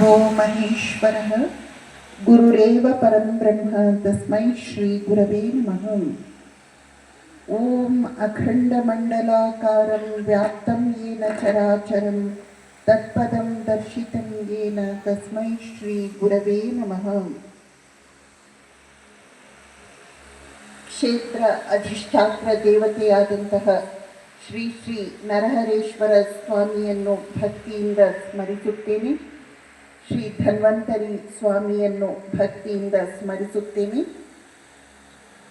गुरुर्ब्रह्मणो महेश्वरः गुरुरेव परं ब्रह्म तस्मै श्री गुरवे नमः। ओम अखंडमंडलाकारं व्याप्तं येन चराचरं तत्पदं दर्शितं येन तस्मै श्री गुरवे नमः। क्षेत्र अधिष्ठात्र देवತೆಯಾದಂತಹ ಶ್ರೀ ಶ್ರೀ ನರಹರೇಶ್ವರ ಸ್ವಾಮಿಯನ್ನು ಭಕ್ತಿಯಿಂದ ಸ್ಮರಿಸುತ್ತೇನೆ. ಶ್ರೀ ಧನ್ವಂತರಿ ಸ್ವಾಮಿಯನ್ನು ಭಕ್ತಿಯಿಂದ ಸ್ಮರಿಸುತ್ತೇನೆ.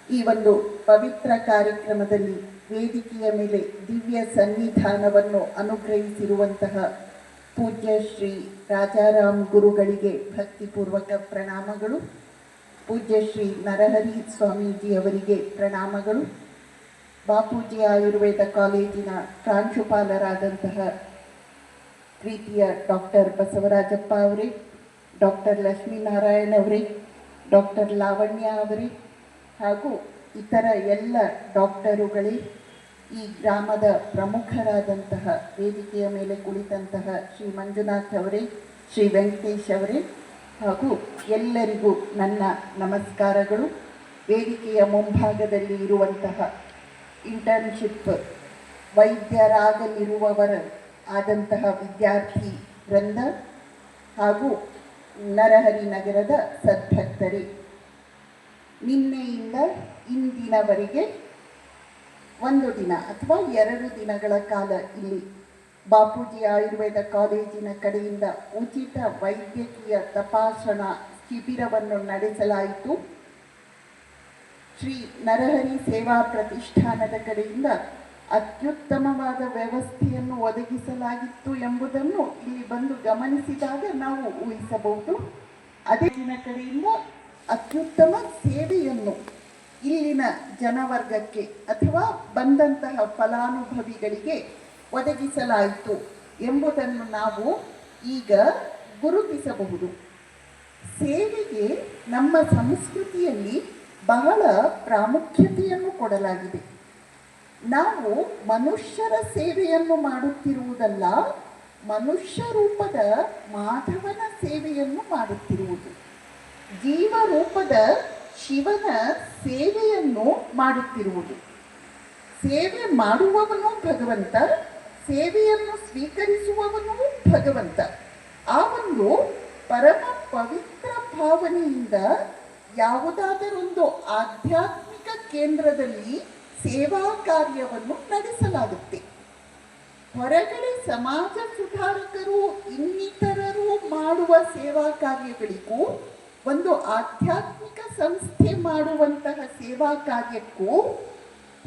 ಈ ಒಂದು ಪವಿತ್ರ ಕಾರ್ಯಕ್ರಮದಲ್ಲಿ ವೇದಿಕೆಯ ಮೇಲೆ ದಿವ್ಯ ಸನ್ನಿಧಾನವನ್ನು ಅನುಗ್ರಹಿಸಿರುವಂತಹ ಪೂಜ್ಯ ಶ್ರೀ ರಾಜಾರಾಮ್ ಗುರುಗಳಿಗೆ ಭಕ್ತಿಪೂರ್ವಕ ಪ್ರಣಾಮಗಳು. ಪೂಜ್ಯ ಶ್ರೀ ನರಹರಿ ಸ್ವಾಮೀಜಿಯವರಿಗೆ ಪ್ರಣಾಮಗಳು. ಬಾಪೂಜಿ ಆಯುರ್ವೇದ ಕಾಲೇಜಿನ ಪ್ರಾಂಶುಪಾಲರಾದಂತಹ ಪ್ರೀತಿಯ ಡಾಕ್ಟರ್ ಬಸವರಾಜಪ್ಪ ಅವರೇ, ಡಾಕ್ಟರ್ ಲಕ್ಷ್ಮೀನಾರಾಯಣ ಅವರೇ, ಡಾಕ್ಟರ್ ಲಾವಣ್ಯ ಅವರೇ ಹಾಗೂ ಇತರ ಎಲ್ಲ ಡಾಕ್ಟರುಗಳೇ, ಈ ಗ್ರಾಮದ ಪ್ರಮುಖರಾದಂತಹ ವೇದಿಕೆಯ ಮೇಲೆ ಕುಳಿತಂತಹ ಶ್ರೀ ಮಂಜುನಾಥ್ ಅವರೇ, ಶ್ರೀ ವೆಂಕಟೇಶ್ ಅವರೇ ಹಾಗೂ ಎಲ್ಲರಿಗೂ ನನ್ನ ನಮಸ್ಕಾರಗಳು. ವೇದಿಕೆಯ ಮುಂಭಾಗದಲ್ಲಿ ಇರುವಂತಹ ಇಂಟರ್ನ್ಶಿಪ್ ವೈದ್ಯರಾಗಲಿರುವವರ ಆದಂತಹ ವಿದ್ಯಾರ್ಥಿ ವೃಂದ ಹಾಗೂ ನರಹರಿ ನಗರದ ಸದ್ಭಕ್ತರೇ, ನಿನ್ನೆಯಿಂದ ಇಂದಿನವರೆಗೆ ಒಂದು ದಿನ ಅಥವಾ 2 ದಿನಗಳ ಕಾಲ ಇಲ್ಲಿ ಬಾಪೂಜಿ ಆಯುರ್ವೇದ ಕಾಲೇಜಿನ ಕಡೆಯಿಂದ ಉಚಿತ ವೈದ್ಯಕೀಯ ತಪಾಸಣಾ ಶಿಬಿರವನ್ನು ನಡೆಸಲಾಯಿತು. ಶ್ರೀ ನರಹರಿ ಸೇವಾ ಪ್ರತಿಷ್ಠಾನದ ಕಡೆಯಿಂದ ಅತ್ಯುತ್ತಮವಾದ ವ್ಯವಸ್ಥೆಯನ್ನು ಒದಗಿಸಲಾಗಿತ್ತು ಎಂಬುದನ್ನು ಇಲ್ಲಿ ಬಂದು ಗಮನಿಸಿದಾಗ ನಾವು ಊಹಿಸಬಹುದು. ಅದೇ ಕಡೆಯಿಂದ ಅತ್ಯುತ್ತಮ ಸೇವೆಯನ್ನು ಇಲ್ಲಿನ ಜನವರ್ಗಕ್ಕೆ ಅಥವಾ ಬಂದಂತಹ ಫಲಾನುಭವಿಗಳಿಗೆ ಒದಗಿಸಲಾಯಿತು ಎಂಬುದನ್ನು ನಾವು ಈಗ ಗುರುತಿಸಬಹುದು. ಸೇವೆಗೆ ನಮ್ಮ ಸಂಸ್ಕೃತಿಯಲ್ಲಿ ಬಹಳ ಪ್ರಾಮುಖ್ಯತೆಯನ್ನು ಕೊಡಲಾಗಿದೆ. ನಾವು ಮನುಷ್ಯರ ಸೇವೆಯನ್ನು ಮಾಡುತ್ತಿರುವುದಲ್ಲ, ಮನುಷ್ಯ ರೂಪದ ಮಾಧವನ ಸೇವೆಯನ್ನು ಮಾಡುತ್ತಿರುವುದು, ಜೀವರೂಪದ ಶಿವನ ಸೇವೆಯನ್ನು ಮಾಡುತ್ತಿರುವುದು. ಸೇವೆ ಮಾಡುವವನು ಭಗವಂತ, ಸೇವೆಯನ್ನು ಸ್ವೀಕರಿಸುವವನು ಭಗವಂತ. ಆ ಒಂದು ಪರಮ ಪವಿತ್ರ ಭಾವನೆಯಿಂದ ಯಾವುದಾದರೊಂದು ಆಧ್ಯಾತ್ಮಿಕ ಕೇಂದ್ರದಲ್ಲಿ ಸೇವಾ ಕಾರ್ಯವನ್ನು ನಡೆಸಲಾಗುತ್ತೆ. ಹೊರಗಡೆ ಸಮಾಜ ಸುಧಾರಕರು ಇನ್ನಿತರರು ಮಾಡುವ ಸೇವಾ ಕಾರ್ಯಗಳಿಗೂ ಒಂದು ಆಧ್ಯಾತ್ಮಿಕ ಸಂಸ್ಥೆ ಮಾಡುವಂತಹ ಸೇವಾ ಕಾರ್ಯಕ್ಕೂ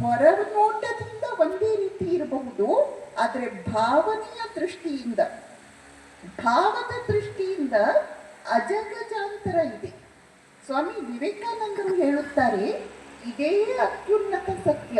ಹೊರನೋಟದಿಂದ ಒಂದೇ ರೀತಿ ಇರಬಹುದು, ಆದರೆ ಭಾವನೆಯ ದೃಷ್ಟಿಯಿಂದ, ಭಾವದ ದೃಷ್ಟಿಯಿಂದ ಅಜಗಜಾಂತರ ಇದೆ. ಸ್ವಾಮಿ ವಿವೇಕಾನಂದರು ಹೇಳುತ್ತಾರೆ, ಇದೇ ಅತ್ಯುನ್ನತ ಸತ್ಯ.